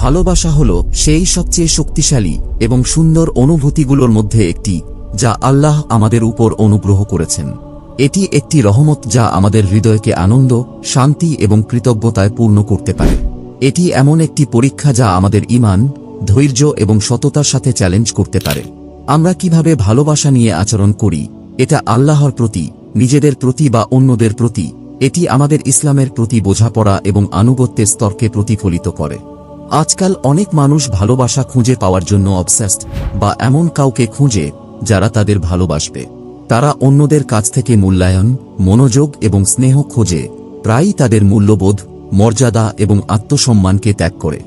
ভালোবাসা হলো সেই সবচেয়ে শক্তিশালী এবং সুন্দর অনুভূতিগুলোর মধ্যে একটি, যা আল্লাহ আমাদের উপর অনুগ্রহ করেছেন। এটি একটি রহমত যা আমাদের হৃদয়কে আনন্দ, শান্তি এবং কৃতজ্ঞতায় পূর্ণ করতে পারে। এটি এমন একটি পরীক্ষা যা আমাদের ঈমান, ধৈর্য এবং সততার সাথে চ্যালেঞ্জ করতে পারে। আমরা কিভাবে ভালোবাসা নিয়ে আচরণ করি, এটা আল্লাহর প্রতি, নিজেদের প্রতি বা অন্যদের প্রতি, এটি আমাদের ইসলামের প্রতি বোঝাপড়া এবং আনুগত্যের স্তরকে প্রতিফলিত করে। আজকাল অনেক মানুষ ভালোবাসা খুঁজে পাওয়ার জন্য অবসেসড, বা এমন কাউকে খুঁজে যারা তাদের ভালোবাসবে। তারা অন্যদের কাছ থেকে মূল্যায়ন, মনোযোগ এবং স্নেহ খোঁজে, প্রায়ই তাদের মূল্যবোধ, মর্যাদা এবং আত্মসম্মানকে ত্যাগ করে।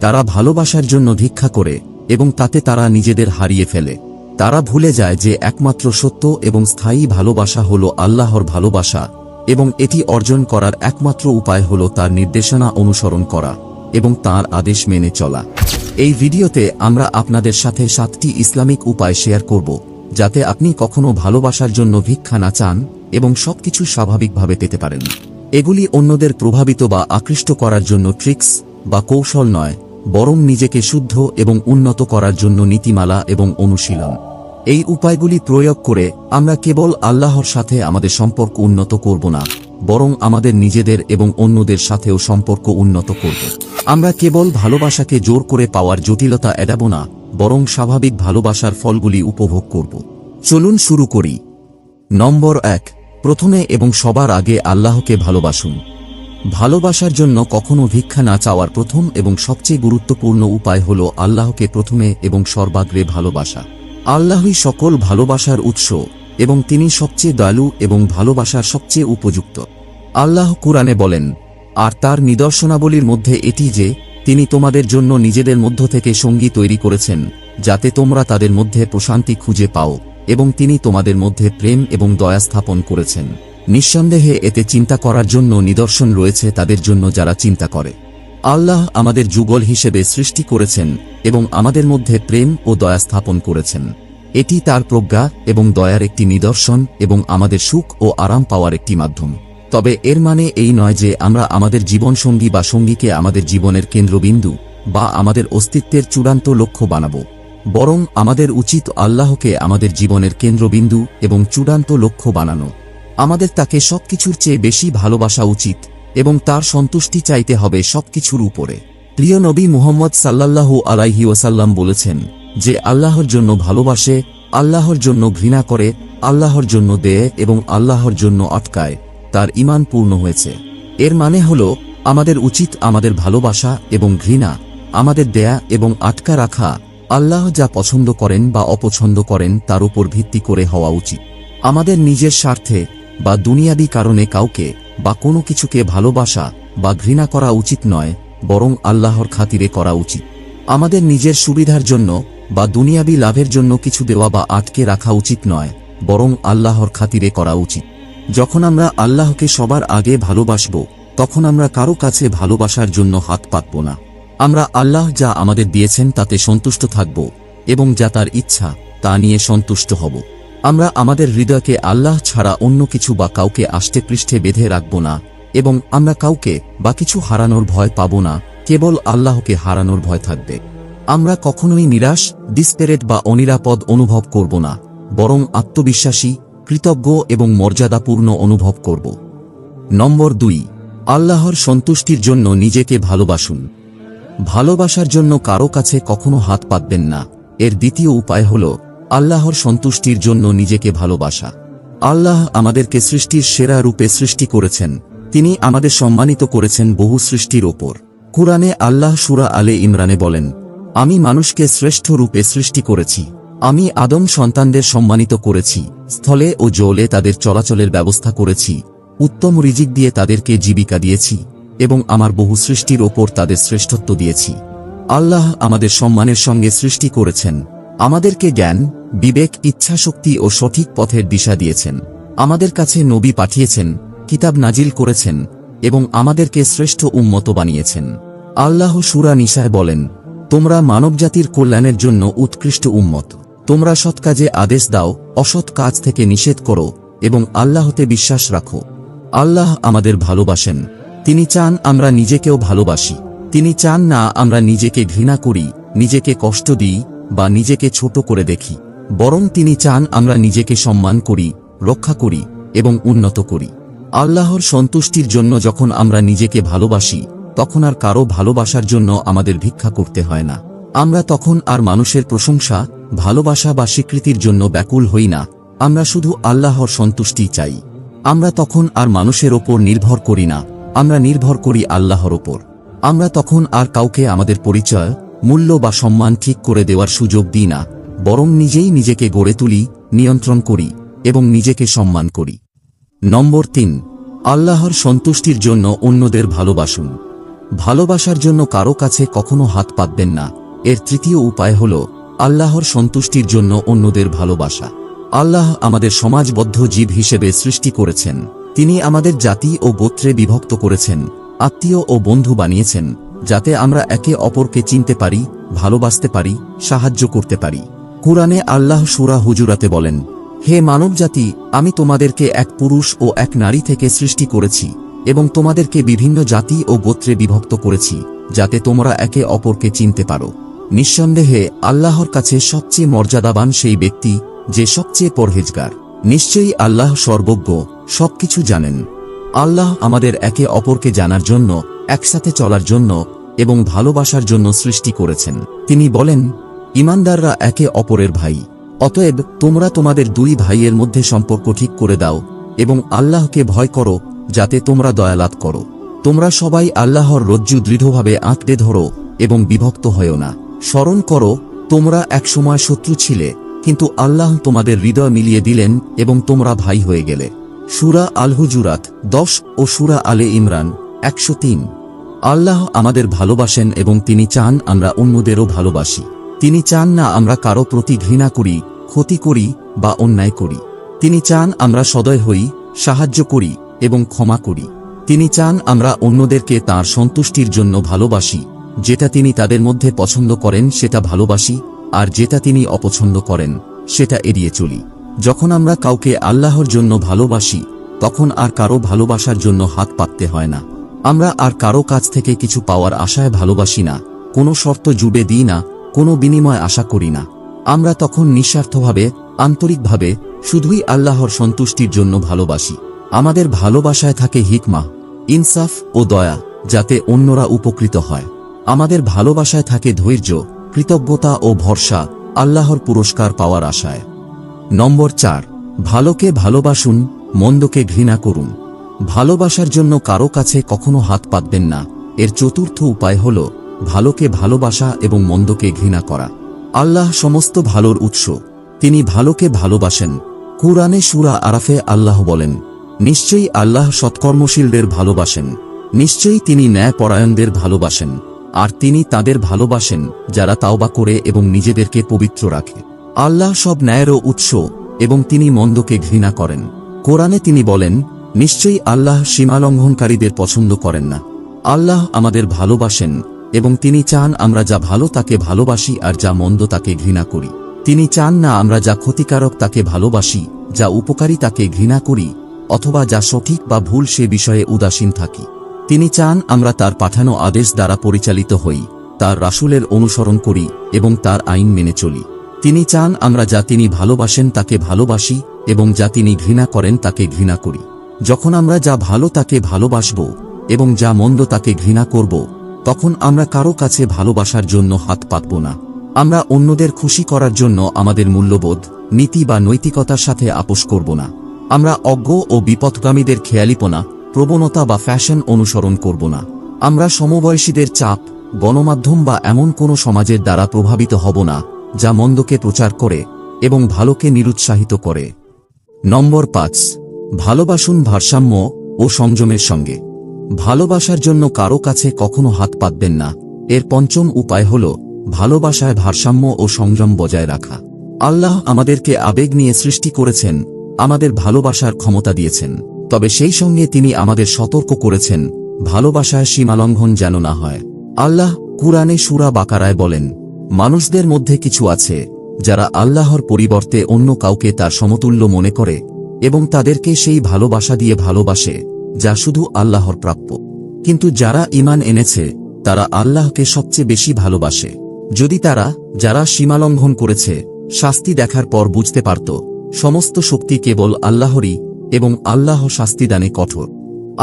তারা ভালোবাসার জন্য ভিক্ষা করে এবং তাতে তারা নিজেদের হারিয়ে ফেলে। তারা ভুলে যায় যে একমাত্র সত্য এবং স্থায়ী ভালোবাসা হল আল্লাহর ভালোবাসা, এবং এটি অর্জন করার একমাত্র উপায় হল তার নির্দেশনা অনুসরণ করা এবং তাঁর আদেশ মেনে চলা। এই ভিডিওতে আমরা আপনাদের সাথে 7টি ইসলামিক উপায় শেয়ার করব, যাতে আপনি কখনো ভালোবাসার জন্য ভিক্ষা না চান এবং সবকিছু স্বাভাবিকভাবে পেতে পারেন। এগুলি অন্যদের প্রভাবিত বা আকৃষ্ট করার জন্য ট্রিক্স বা কৌশল নয়, বরং নিজেকে শুদ্ধ এবং উন্নত করার জন্য নীতিমালা এবং অনুশীলন। এই উপায়গুলি প্রয়োগ করে আমরা কেবল আল্লাহর সাথে আমাদের সম্পর্ক উন্নত করব না, বরং আমাদের নিজেদের এবং অন্যদের সাথেও সম্পর্ক উন্নত করব। আমরা কেবল ভালোবাসাকে জোর করে পাওয়ার জটিলতা এড়াব না, বরং স্বাভাবিক ভালোবাসার ফলগুলি উপভোগ করব। চলুন শুরু করি। নম্বর 1, প্রথমে এবং সবার আগে আল্লাহকে ভালোবাসুন। ভালোবাসার জন্য কখনো ভিক্ষা না চাওয়ার প্রথম এবং সবচেয়ে গুরুত্বপূর্ণ উপায় হল আল্লাহকে প্রথমে এবং সর্বাগ্রে ভালোবাসা। আল্লাহই সকল ভালোবাসার উৎস এবং তিনি সবচেয়ে দয়ালু এবং ভালোবাসার সবচেয়ে উপযুক্ত। আল্লাহ কুরআনে বলেন, আর তার নিদর্শনাবলীর মধ্যে এটি যে তিনি তোমাদের জন্য নিজেদের মধ্য থেকে সঙ্গী তৈরি করেছেন, যাতে তোমরা তাদের মধ্যে প্রশান্তি খুঁজে পাও, এবং তিনি তোমাদের মধ্যে প্রেম এবং দয়া স্থাপন করেছেন। নিঃসন্দেহে এতে চিন্তা করার জন্য নিদর্শন রয়েছে তাদের জন্য যারা চিন্তা করে। আল্লাহ আমাদের যুগল হিসেবে সৃষ্টি করেছেন এবং আমাদের মধ্যে প্রেম ও দয়া স্থাপন করেছেন। এটি তার প্রজ্ঞা এবং দয়ার একটি নিদর্শন এবং আমাদের সুখ ও আরাম পাওয়ার একটি মাধ্যম। তবে এর মানে এই নয় যে আমরা আমাদের জীবনসঙ্গী বা সঙ্গীকে আমাদের জীবনের কেন্দ্রবিন্দু বা আমাদের অস্তিত্বের চূড়ান্ত লক্ষ্য বানাবো। বরং আমাদের উচিত আল্লাহকে আমাদের জীবনের কেন্দ্রবিন্দু এবং চূড়ান্ত লক্ষ্য বানানো। আমাদের তাকে সবকিছুর চেয়ে বেশি ভালোবাসা উচিত এবং তার সন্তুষ্টি চাইতে হবে সবকিছুর উপরে। প্রিয় নবী মুহাম্মদ সাল্লাল্লাহু আলাইহি ওয়াসাল্লাম বলেছেন যে আল্লাহর জন্য ভালোবাসে, আল্লাহর জন্য ঘৃণা করে, আল্লাহর জন্য দেয় এবং আল্লাহর জন্য আটকায়, তার ঈমান পূর্ণ হয়েছে। এর মানে হল আমাদের উচিত আমাদের ভালোবাসা এবং ঘৃণা, আমাদের দেয়া এবং আটকা রাখা আল্লাহ যা পছন্দ করেন বা অপছন্দ করেন তার উপর ভিত্তি করে হওয়া উচিত। আমাদের নিজের স্বার্থে বা দুনিয়াবী কারণে কাউকে বা কোনো কিছুকে ভালোবাসা বা ঘৃণা করা উচিত নয়, বরং আল্লাহর খাতিরে করা উচিত। আমাদের নিজের সুবিধার জন্য বা দুনিয়াবী লাভের জন্য কিছু দেওয়া বা আটকে রাখা উচিত নয়, বরং আল্লাহর খাতিরে করা উচিত। যখন আমরা আল্লাহকে সবার আগে ভালোবাসব, তখন আমরা কারো কাছে ভালোবাসার জন্য হাত পাতব না। আমরা আল্লাহ যা আমাদের দিয়েছেন তাতে সন্তুষ্ট থাকব এবং যা তার ইচ্ছা তা নিয়ে সন্তুষ্ট হব। আমরা আমাদের হৃদয়কে আল্লাহ ছাড়া অন্য কিছু বা কাউকে আষ্টে পৃষ্ঠে বেঁধে রাখব না, এবং আমরা কাউকে বা কিছু হারানোর ভয় পাব না, কেবল আল্লাহকে হারানোর ভয় থাকবে। আমরা কখনোই নিরাশ, ডিসপেরেট বা অনিরাপদ অনুভব করব না, বরং আত্মবিশ্বাসী, কৃতজ্ঞ এবং মর্যাদাপূর্ণ অনুভব করব। নম্বর 2, আল্লাহর সন্তুষ্টির জন্য নিজেকে ভালোবাসুন। ভালোবাসার জন্য কারো কাছে কখনো হাত পাতবেন না। এর দ্বিতীয় উপায় হল আল্লাহর সন্তুষ্টির জন্য নিজেকে ভালোবাসা। আল্লাহ আমাদেরকে সৃষ্টির সেরা রূপে সৃষ্টি করেছেন। তিনি আমাদের সম্মানিত করেছেন বহু সৃষ্টির ওপর। কুরআনে আল্লাহ সূরা আলে ইমরানে বলেন, আমি মানুষকে শ্রেষ্ঠ রূপে সৃষ্টি করেছি। আমি আদম সন্তানদের সম্মানিত করেছি, স্থলে ও জলে তাদের চলাচলের ব্যবস্থা করেছি, উত্তম রিজিক দিয়ে তাদেরকে জীবিকা দিয়েছি এবং আমার বহু সৃষ্টির ওপর তাদের শ্রেষ্ঠত্ব দিয়েছি। আল্লাহ আমাদের সম্মানের সঙ্গে সৃষ্টি করেছেন, আমাদেরকে জ্ঞান, বিবেক, ইচ্ছাশক্তি ও সঠিক পথের দিশা দিয়েছেন, আমাদের কাছে নবী পাঠিয়েছেন, কিতাব নাজিল করেছেন এবং আমাদেরকে শ্রেষ্ঠ উম্মত বানিয়েছেন। আল্লাহ সূরা নিসায় বলেন, তোমরা মানবজাতির কল্যাণের জন্য উৎকৃষ্ট উম্মত। তোমরা সৎ কাজে আদেশ দাও, অসৎ কাজ থেকে নিষেধ করো এবং আল্লাহতে বিশ্বাস রাখো। আল্লাহ আমাদের ভালোবাসেন। তিনি চান আমরা নিজেকেও ভালোবাসি। তিনি চান না আমরা নিজেকে ঘৃণা করি, নিজেকে কষ্ট দিই বা নিজেকে ছোট করে দেখি, বরং তিনি চান আমরা নিজেকে সম্মান করি, রক্ষা করি এবং উন্নত করি। আল্লাহর সন্তুষ্টির জন্য যখন আমরা নিজেকে ভালোবাসি, তখন আর কারো ভালোবাসার জন্য আমাদের ভিক্ষা করতে হয় না। আমরা তখন আর মানুষের প্রশংসা, ভালোবাসা বা স্বীকৃতির জন্য ব্যাকুল হই না, আমরা শুধু আল্লাহর সন্তুষ্টি চাই। আমরা তখন আর মানুষের ওপর নির্ভর করি না, আমরা নির্ভর করি আল্লাহর ওপর। আমরা তখন আর কাউকে আমাদের পরিচয়, মূল্য বা সম্মান ঠিক করে দেওয়ার সুযোগ দিই না, বরং নিজেই নিজেকে গড়ে তুলি, নিয়ন্ত্রণ করি এবং নিজেকে সম্মান করি। নম্বর 3, আল্লাহর সন্তুষ্টির জন্য অন্যদের ভালোবাসুন। ভালোবাসার জন্য কারো কাছে কখনো হাত পাতবেন না। এর তৃতীয় উপায় হল আল্লাহর সন্তুষ্টির জন্য অন্যদের ভালোবাসা। আল্লাহ আমাদের সমাজবদ্ধ জীব হিসেবে সৃষ্টি করেছেন। তিনি আমাদের জাতি ও গোত্রে বিভক্ত করেছেন, আত্মীয় ও বন্ধু বানিয়েছেন, যাতে আমরা একে অপরকে চিনতে পারি, ভালোবাসতে পারি, সাহায্য করতে পারি। কুরআনে আল্লাহ সূরা হুজুরাতে বলেন, হে মানবজাতি, আমি তোমাদেরকে এক পুরুষ ও এক নারী থেকে সৃষ্টি করেছি এবং তোমাদেরকে বিভিন্ন জাতি ও গোত্রে বিভক্ত করেছি, যাতে তোমরা একে অপরকে চিনতে পারো। নিঃসন্দেহে আল্লাহর কাছে সবচেয়ে মর্যাদাবান সেই ব্যক্তি যে সবচেয়ে পরহেজগার। নিশ্চয়ই আল্লাহ সর্বজ্ঞ, সবকিছু জানেন। আল্লাহ আমাদের একে অপরকে জানার জন্য, একসাথে চলার জন্য এবং ভালোবাসার জন্য সৃষ্টি করেছেন। তিনি বলেন, ঈমানদাররা একে অপরের ভাই। অতএব তোমরা তোমাদের দুই ভাইয়ের মধ্যে সম্পর্ক ঠিক করে দাও এবং আল্লাহকে ভয় করো, যাতে তোমরা দয়ালাভ করো। তোমরা সবাই আল্লাহর রজ্জু দৃঢ়ভাবে আঁকড়ে ধরো এবং বিভক্ত হয়েও না। স্মরণ করো, তোমরা একসময় শত্রু ছিলে, কিন্তু আল্লাহ তোমাদের হৃদয় মিলিয়ে দিলেন এবং তোমরা ভাই হয়ে গেলে। সূরা আল হুজুরাত 10 ও সূরা আলে ইমরান 103। আল্লাহ আমাদের ভালোবাসেন এবং তিনি চান আমরা অন্যদেরও ভালোবাসি। তিনি চান না আমরা কারো প্রতি ঘৃণা করি, ক্ষতি করি বা অন্যায় করি। তিনি চান আমরা সদয় হই, সাহায্য করি এবং ক্ষমা করি। তিনি চান আমরা অন্যদেরকে তাঁর সন্তুষ্টির জন্য ভালোবাসি। যেটা তিনি তাদের মধ্যে পছন্দ করেন সেটা ভালোবাসি, আর যেটা তিনি অপছন্দ করেন সেটা এড়িয়ে চলি। যখন আমরা কাউকে আল্লাহর জন্য ভালোবাসি, তখন আর কারো ভালোবাসার জন্য হাত পাততে হয় না। আমরা আর কারো কাছ থেকে কিছু পাওয়ার আশায় ভালোবাসি না, কোনো শর্ত জুড়ে দিই না, কোনো বিনিময় আশা করি না। আমরা তখন নিঃস্বার্থভাবে, আন্তরিকভাবে, শুধুই আল্লাহর সন্তুষ্টির জন্য ভালোবাসি। আমাদের ভালোবাসায় থাকে হিকমা, ইনসাফ ও দয়া, যাতে অন্যরা উপকৃত হয়। আমাদের ভালোবাসায় থাকে ধৈর্য, কৃতজ্ঞতা ও ভরসা, আল্লাহর পুরস্কার পাওয়ার আশায়। নম্বর 4, ভালোকে ভালোবাসুন, মন্দকে ঘৃণা করুন। ভালোবাসার জন্য কারো কাছে কখনো হাত পাতবেন না। এর চতুর্থ উপায় হল ভালোকে ভালোবাসা এবং মন্দকে ঘৃণা করা। আল্লাহ সমস্ত ভালোর উৎস, তিনি ভালোকে ভালোবাসেন। কুরআনে সূরা আরাফে আল্লাহ বলেন, নিশ্চয়ই আল্লাহ সৎকর্মশীলদের ভালোবাসেন। নিশ্চয়ই তিনি ন্যায়পরায়ণদের ভালোবাসেন, আর তিনি তাদের ভালোবাসেন যারা তাওবা করে এবং নিজেদেরকে পবিত্র রাখে। আল্লাহ সব ন্যায়েরও উৎস এবং তিনি মন্দকে ঘৃণা করেন। কোরআনে তিনি বলেন, নিশ্চয়ই আল্লাহ সীমালঙ্ঘনকারীদের পছন্দ করেন না। আল্লাহ আমাদের ভালোবাসেন এবং তিনি চান আমরা যা ভালো তাকে ভালোবাসি আর যা মন্দ তাকে ঘৃণা করি। তিনি চান না আমরা যা ক্ষতিকারক তাকে ভালোবাসি, যা উপকারী তাকে ঘৃণা করি, অথবা যা সঠিক বা ভুল সে বিষয়ে উদাসীন থাকি। তিনি চান আমরা তার পাঠানো আদেশ দ্বারা পরিচালিত হই, তার রাসূলের অনুসরণ করি এবং তার আইন মেনে চলি। তিনি চান আমরা যা তিনি ভালোবাসেন তাকে ভালোবাসি এবং যা তিনি ঘৃণা করেন তাকে ঘৃণা করি। যখন আমরা যা ভালো তাকে ভালোবাসব এবং যা মন্দ তাকে ঘৃণা করব, তখন আমরা কারো কাছে ভালোবাসার জন্য হাত পাতব না। আমরা অন্যদের খুশি করার জন্য আমাদের মূল্যবোধ, নীতি বা নৈতিকতার সাথে আপোষ করব না। আমরা অজ্ঞ ও বিপথগামীদের খেয়ালিপনা, প্রবণতা বা ফ্যাশন অনুসরণ করব না। আমরা সমবয়সীদের চাপ, গণমাধ্যম বা এমন কোনো সমাজের দ্বারা প্রভাবিত হব না যা মন্দকে প্রচার করে এবং ভালোকে নিরুৎসাহিত করে। নম্বর 5, ভালোবাসুন ভারসাম্য ও সংযমের সঙ্গে। ভালোবাসার জন্য কারো কাছে কখনো হাত পাতবেন না। এর পঞ্চম উপায় হল ভালোবাসায় ভারসাম্য ও সংযম বজায় রাখা। আল্লাহ আমাদেরকে আবেগ নিয়ে সৃষ্টি করেছেন, আমাদের ভালোবাসার ক্ষমতা দিয়েছেন। তবে সেই সঙ্গে তিনি আমাদের সতর্ক করেছেন ভালোবাসায় সীমালঙ্ঘন যেন না হয়। আল্লাহ কুরআনে সূরা বাকারায় বলেন, মানুষদের মধ্যে কিছু আছে যারা আল্লাহর পরিবর্তে অন্য কাউকে তার সমতুল্য মনে করে এবং তাদেরকে সেই ভালোবাসা দিয়ে ভালোবাসে যা শুধু আল্লাহর প্রাপ্য। কিন্তু যারা ঈমান এনেছে তারা আল্লাহকে সবচেয়ে বেশি ভালোবাসে। যদি তারা, যারা সীমালঙ্ঘন করেছে, শাস্তি দেখার পর বুঝতে পারত সমস্ত শক্তি কেবল আল্লাহরই এবং আল্লাহ শাস্তিদানে কঠোর।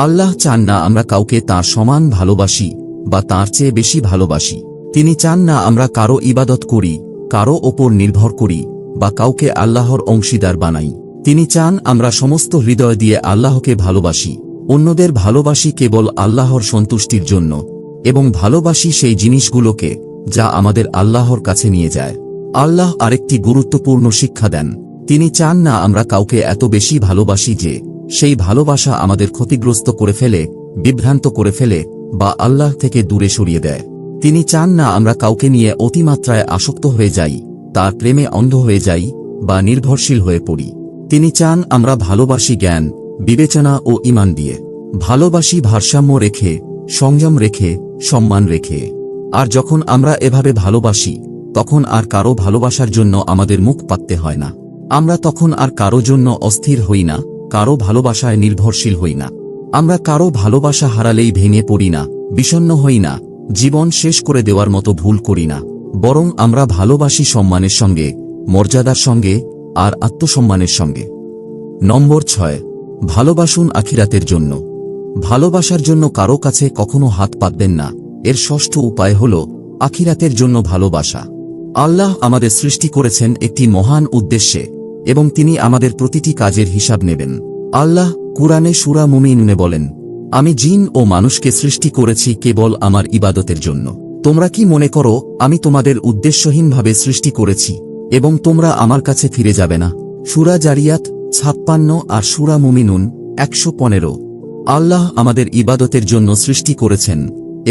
আল্লাহ চান না আমরা কাউকে তাঁর সমান ভালোবাসি বা তাঁর চেয়ে বেশি ভালোবাসি। তিনি চান না আমরা কারো ইবাদত করি, কারো ওপর নির্ভর করি বা কাউকে আল্লাহর অংশীদার বানাই। তিনি চান আমরা সমস্ত হৃদয় দিয়ে আল্লাহকে ভালোবাসি, অন্যদের ভালোবাসি কেবল আল্লাহর সন্তুষ্টির জন্য, এবং ভালোবাসি সেই জিনিসগুলোকে যা আমাদের আল্লাহর কাছে নিয়ে যায়। আল্লাহ আরেকটি গুরুত্বপূর্ণ শিক্ষা দেন। তিনি চান না আমরা কাউকে এত বেশি ভালোবাসি যে সেই ভালোবাসা আমাদের ক্ষতিগ্রস্ত করে ফেলে, বিভ্রান্ত করে ফেলে বা আল্লাহ থেকে দূরে সরিয়ে দেয়। তিনি চান না আমরা কাউকে নিয়ে অতিমাত্রায় আসক্ত হয়ে যাই, তার প্রেমে অন্ধ হয়ে যাই বা নির্ভরশীল হয়ে পড়ি। তিনি চান আমরা ভালোবাসি জ্ঞান, বিবেচনা ও ঈমান দিয়ে, ভালোবাসি ভারসাম্য রেখে, সংযম রেখে, সম্মান রেখে। আর যখন আমরা এভাবে ভালোবাসি, তখন আর কারো ভালোবাসার জন্য আমাদের মুখ পাততে হয় না। আমরা তখন আর কারো জন্য অস্থির হই না, কারো ভালোবাসায় নির্ভরশীল হই না। আমরা কারো ভালোবাসা হারালেই ভেঙে পড়ি না, বিষণ্ণ হই না, জীবন শেষ করে দেওয়ার মতো ভুল করি না। বরং আমরা ভালোবাসি সম্মানের সঙ্গে, মর্যাদার সঙ্গে আর আত্মসম্মানের সঙ্গে। নম্বর 6, ভালোবাসুন আখিরাতের জন্য। ভালোবাসার জন্য কারো কাছে কখনো হাত পাতবেন না। এর ষষ্ঠ উপায় হল আখিরাতের জন্য ভালোবাসা। আল্লাহ আমাদের সৃষ্টি করেছেন একটি মহান উদ্দেশ্যে এবং তিনি আমাদের প্রতিটি কাজের হিসাব নেবেন। আল্লাহ কুরআনে সূরা মুমিনুনে বলেন, আমি জিন ও মানুষকে সৃষ্টি করেছি কেবল আমার ইবাদতের জন্য। তোমরা কি মনে করো আমি তোমাদের উদ্দেশ্যহীনভাবে সৃষ্টি করেছি এবং তোমরা আমার কাছে ফিরে যাবে না? সূরা জারিয়াত 56 আর সূরা মুমিনুন 115। আল্লাহ আমাদের ইবাদতের জন্য সৃষ্টি করেছেন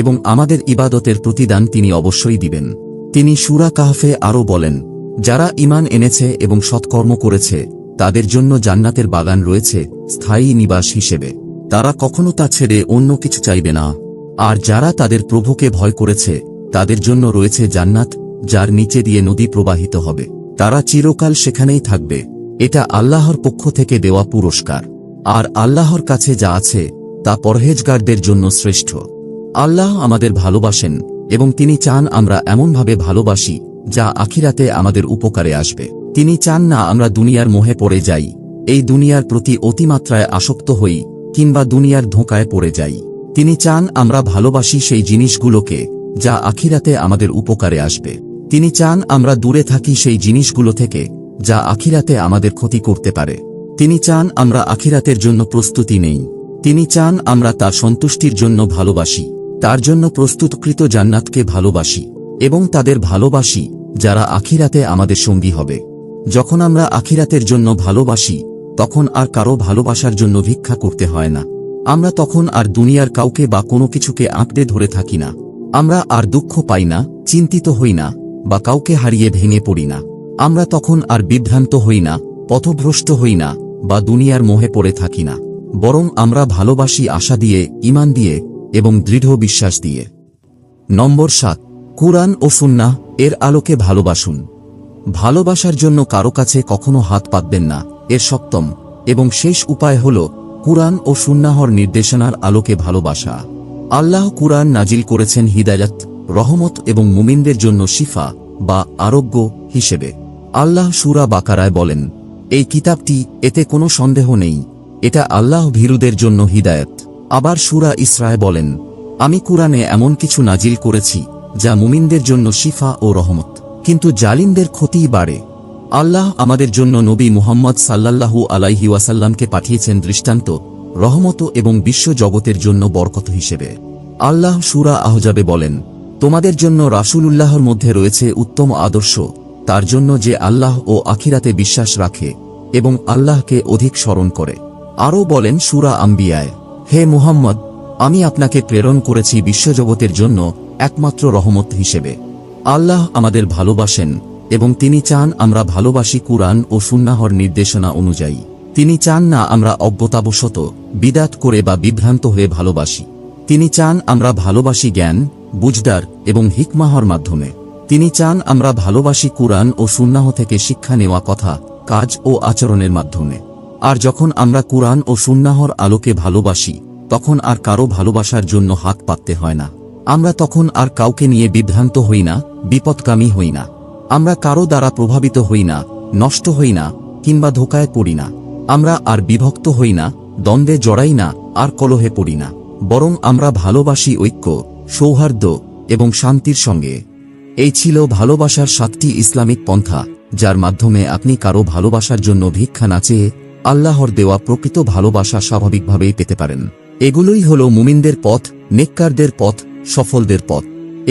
এবং আমাদের ইবাদতের প্রতিদান তিনি অবশ্যই দিবেন। তিনি সূরা কাহফে আরও বলেন, যারা ঈমান এনেছে এবং সৎকর্ম করেছে তাদের জন্য জান্নাতের বাগান রয়েছে স্থায়ী নিবাস হিসেবে। তারা কখনো তা ছেড়ে অন্য কিছু চাইবে না। আর যারা তাদের প্রভুকে ভয় করেছে তাদের জন্য রয়েছে জান্নাত, যার নিচে দিয়ে নদী প্রবাহিত হবে। তারা চিরকাল সেখানেই থাকবে। এটা আল্লাহর পক্ষ থেকে দেওয়া পুরস্কার। আর আল্লাহর কাছে যা আছে তা পরহেজগারদের জন্য শ্রেষ্ঠ। আল্লাহ আমাদের ভালোবাসেন এবং তিনি চান আমরা এমনভাবে ভালোবাসি যা আখিরাতে আমাদের উপকারে আসবে। তিনি চান না আমরা দুনিয়ার মোহে পড়ে যাই, এই দুনিয়ার প্রতি অতিমাত্রায় আসক্ত হই কিংবা দুনিয়ার ধোঁকায় পড়ে যাই। তিনি চান আমরা ভালোবাসি সেই জিনিসগুলোকে যা আখিরাতে আমাদের উপকারে আসবে। তিনি চান আমরা দূরে থাকি সেই জিনিসগুলো থেকে যা আখিরাতে আমাদের ক্ষতি করতে পারে। তিনি চান আমরা আখিরাতের জন্য প্রস্তুতি নেই। তিনি চান আমরা তার সন্তুষ্টির জন্য ভালোবাসি, তার জন্য প্রস্তুতকৃত জান্নাতকে ভালোবাসি এবং তাদের ভালোবাসি যারা আখিরাতে আমাদের সঙ্গী হবে। যখন আমরা আখিরাতের জন্য ভালোবাসি তখন আর কারো ভালোবাসার জন্য ভিক্ষা করতে হয় না। আমরা তখন আর দুনিয়ার কাউকে বা কোনো কিছুকে আঁকড়ে ধরে থাকি না। আমরা আর দুঃখ পাই না, চিন্তিত হই না বা কাউকে হারিয়ে ভেঙে পড়ি না। আমরা তখন আর বিভ্রান্ত হই না, পথভ্রষ্ট হই না বা দুনিয়ার মোহে পড়ে থাকি না। বরং আমরা ভালোবাসি আশা দিয়ে, ঈমান দিয়ে এবং দৃঢ় বিশ্বাস দিয়ে। নম্বর 7, কুরআন ও সুন্নাহ এর আলোকে ভালোবাসুন। ভালোবাসার জন্য কারো কাছে কখনো হাত পাতবেন না। এর সপ্তম এবং শেষ উপায় হল কুরআন ও সুন্নাহর নির্দেশনার আলোকে ভালোবাসা। আল্লাহ কুরআন নাজিল করেছেন হিদায়াত, রহমত এবং মুমিনদের জন্য শিফা বা আরোগ্য হিসেবে। আল্লাহ সূরা বাকারায় বলেন, এই কিতাবটি, এতে কোনো সন্দেহ নেই, এটা আল্লাহ ভীরুদের জন্য হিদায়াত। আবার সূরা ইসরায় বলেন, আমি কুরআনে এমন কিছু নাজিল করেছি যা মুমিনদের জন্য শিফা ও রহমত, কিন্তু জালিমদের ক্ষতিই বাড়ে। আল্লাহ আমাদের জন্য নবী মুহাম্মদ সাল্লাল্লাহু আলাইহি ওয়াসাল্লামকে পাঠিয়েছেন দৃষ্টান্ত, রহমত এবং বিশ্ব জগতের জন্য বরকত হিসেবে। আল্লাহ সূরা আহজাবে বলেন, তোমাদের জন্য রাসূলুল্লাহর মধ্যে রয়েছে উত্তম আদর্শ, তার জন্য যে আল্লাহ ও আখিরাতে বিশ্বাস রাখে এবং আল্লাহকে অধিক স্মরণ করে। আরও বলেন সূরা আম্বিয়ায়, হে মুহাম্মদ, আমি আপনাকে প্রেরণ করেছি বিশ্বজগতের জন্য একমাত্র রহমত হিসেবে। আল্লাহ আমাদের ভালোবাসেন এবং তিনি চান আমরা ভালোবাসি কুরআন ও সুন্নাহর নির্দেশনা অনুযায়ী। তিনি চান না আমরা অজ্ঞতাবশত, বিদাত করে বা বিভ্রান্ত হয়ে ভালোবাসি। তিনি চান আমরা ভালোবাসি জ্ঞান, বুঝদার এবং হিকমাহর মাধ্যমে। তিনি চান আমরা ভালোবাসি কুরআন ও সুন্নাহ থেকে শিক্ষা নেওয়া কথা, কাজ ও আচরণের মাধ্যমে। আর যখন আমরা কুরআন ও সুন্নাহর আলোকে ভালোবাসি তখন আর কারো ভালোবাসার জন্য হাত পাততে হয় না। আমরা তখন আর কাউকে নিয়ে বিভ্রান্ত হই না, বিপদগামী হই না। আমরা কারো দ্বারা প্রভাবিত হই না, নষ্ট হই না, কিংবা ধোঁকায় পড়ি না। আমরা আর বিভক্ত হই না, দ্বন্দ্বে জড়াই না, আর কলহে পড়ি না। বরং আমরা ভালোবাসি ঐক্য, সৌহার্দ্য এবং শান্তির সঙ্গে। এই ছিল ভালোবাসার 7টি ইসলামিক পন্থা, যার মাধ্যমে আপনি কারো ভালোবাসার জন্য ভিক্ষা না চেয়ে আল্লাহর দেওয়া প্রকৃত ভালোবাসা স্বাভাবিকভাবেই পেতে পারেন। এগুলোই হল মুমিনদের পথ, নেককারদের পথ, সফলদের পথ।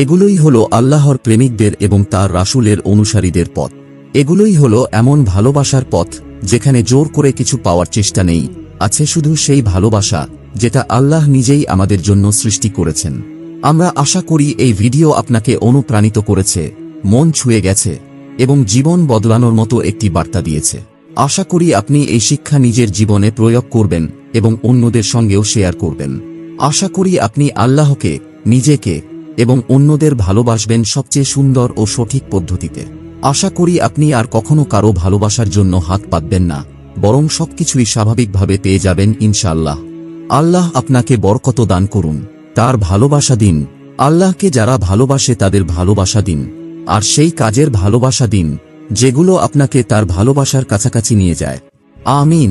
এগুলোই হল আল্লাহর প্রেমিকদের এবং তার রাসূলের অনুসারীদের পথ। এগুলোই হল এমন ভালোবাসার পথ যেখানে জোর করে কিছু পাওয়ার চেষ্টা নেই, আছে শুধু সেই ভালোবাসা যেটা আল্লাহ নিজেই আমাদের জন্য সৃষ্টি করেছেন। আমরা আশা করি এই ভিডিও আপনাকে অনুপ্রাণিত করেছে, মন ছুঁয়ে গেছে এবং জীবন বদলানোর মতো একটি বার্তা দিয়েছে। আশা করি আপনি এই শিক্ষা নিজের জীবনে প্রয়োগ করবেন এবং অন্যদের সঙ্গেও শেয়ার করবেন। আশা করি আপনি আল্লাহকে, নিজেকে এবং অন্যদের ভালোবাসবেন সবচেয়ে সুন্দর ও সঠিক পদ্ধতিতে। আশা করি আপনি আর কখনো কারো ভালোবাসার জন্য হাত পাতবেন না, বরং সবকিছুই স্বাভাবিকভাবে পেয়ে যাবেন ইনশাআল্লাহ। আল্লাহ আপনাকে বরকত দান করুন, তার ভালোবাসা দিন। আল্লাহকে যারা ভালোবাসে তাদের ভালোবাসা দিন, আর সেই কাজের ভালোবাসা দিন যেগুলো আপনাকে তার ভালোবাসার কাছাকাছি নিয়ে যায়। আমিন।